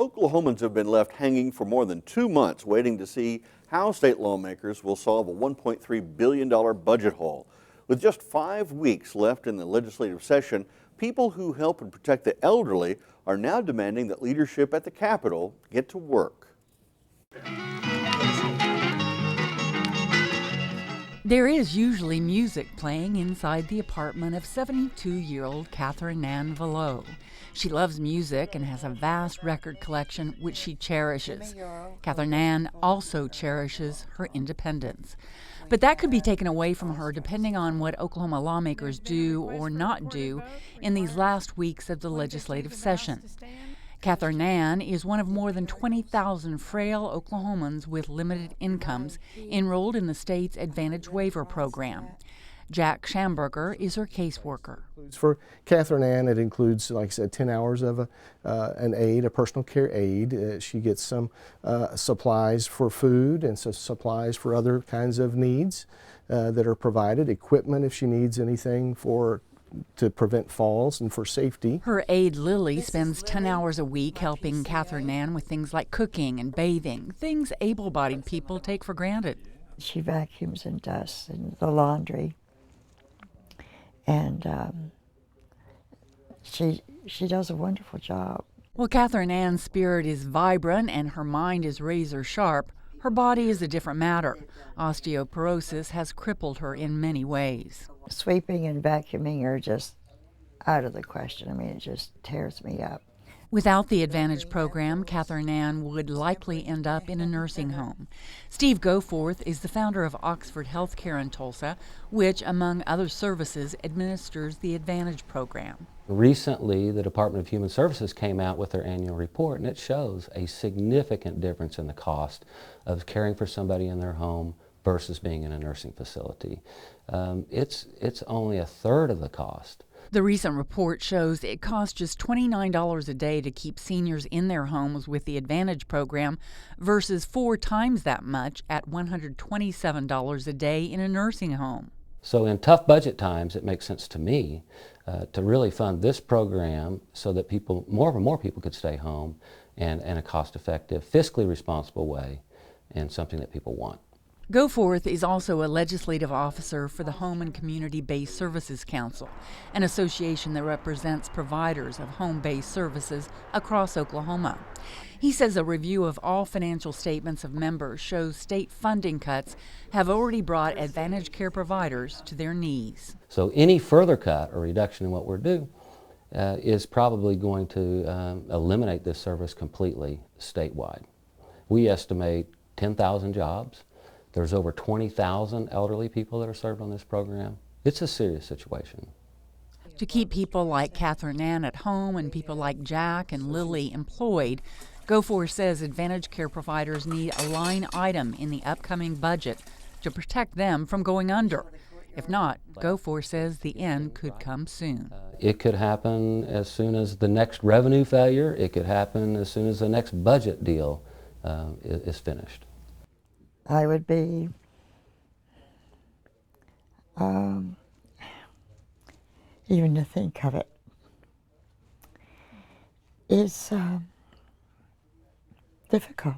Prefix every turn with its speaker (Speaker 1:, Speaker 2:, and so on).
Speaker 1: Oklahomans have been left hanging for more than 2 months waiting to see how state lawmakers will solve a $1.3 billion budget hole. With just 5 weeks left in the legislative session, people who help and protect the elderly are now demanding that leadership at the Capitol get to work.
Speaker 2: There is usually music playing inside the apartment of 72-year-old Catherine Ann Vallot. She loves music and has a vast record collection which she cherishes. Catherine Ann also cherishes her independence. But that could be taken away from her depending on what Oklahoma lawmakers do or not do in these last weeks of the legislative session. Catherine Ann is one of more than 20,000 frail Oklahomans with limited incomes enrolled in the state's Advantage Waiver program. Jack Schamberger is her caseworker.
Speaker 3: For Catherine Ann, it includes, like I said, 10 hours of an aid, a personal care aid. She gets some supplies for food and some supplies for other kinds of needs that are provided, equipment if she needs anything to prevent falls and for safety.
Speaker 2: Her aide Lily spends 10 hours a week helping Catherine Ann with things like cooking and bathing, things able-bodied people take for granted.
Speaker 4: She vacuums and dusts and the laundry, and she does a wonderful job.
Speaker 2: While Catherine Ann's spirit is vibrant and her mind is razor sharp, her body is a different matter. Osteoporosis has crippled her in many ways.
Speaker 4: Sweeping and vacuuming are just out of the question. I mean, it just tears me up.
Speaker 2: Without the Advantage program, Catherine Ann would likely end up in a nursing home. Steve Goforth is the founder of Oxford Healthcare in Tulsa, which, among other services, administers the Advantage program.
Speaker 5: Recently, the Department of Human Services came out with their annual report, and it shows a significant difference in the cost of caring for somebody in their home versus being in a nursing facility. It's only a third of the cost.
Speaker 2: The recent report shows it costs just $29 a day to keep seniors in their homes with the Advantage program versus 4 times that much at $127 a day in a nursing home.
Speaker 5: So in tough budget times, it makes sense to me to really fund this program so that more people could stay home and in a cost-effective, fiscally responsible way, and something that people want.
Speaker 2: Goforth is also a legislative officer for the Home and Community-Based Services Council, an association that represents providers of home-based services across Oklahoma. He says a review of all financial statements of members shows state funding cuts have already brought Advantage care providers to their knees.
Speaker 5: So any further cut or reduction in what we're due is probably going to eliminate this service completely statewide. We estimate 10,000 jobs. There's over 20,000 elderly people that are served on this program. It's a serious situation.
Speaker 2: To keep people like Catherine Ann at home and people like Jack and Lily employed, Goforth says Advantage care providers need a line item in the upcoming budget to protect them from going under. If not, Goforth says the end could come soon.
Speaker 5: It could happen as soon as the next revenue failure. It could happen as soon as the next budget deal is finished.
Speaker 4: I would be even to think of it is difficult.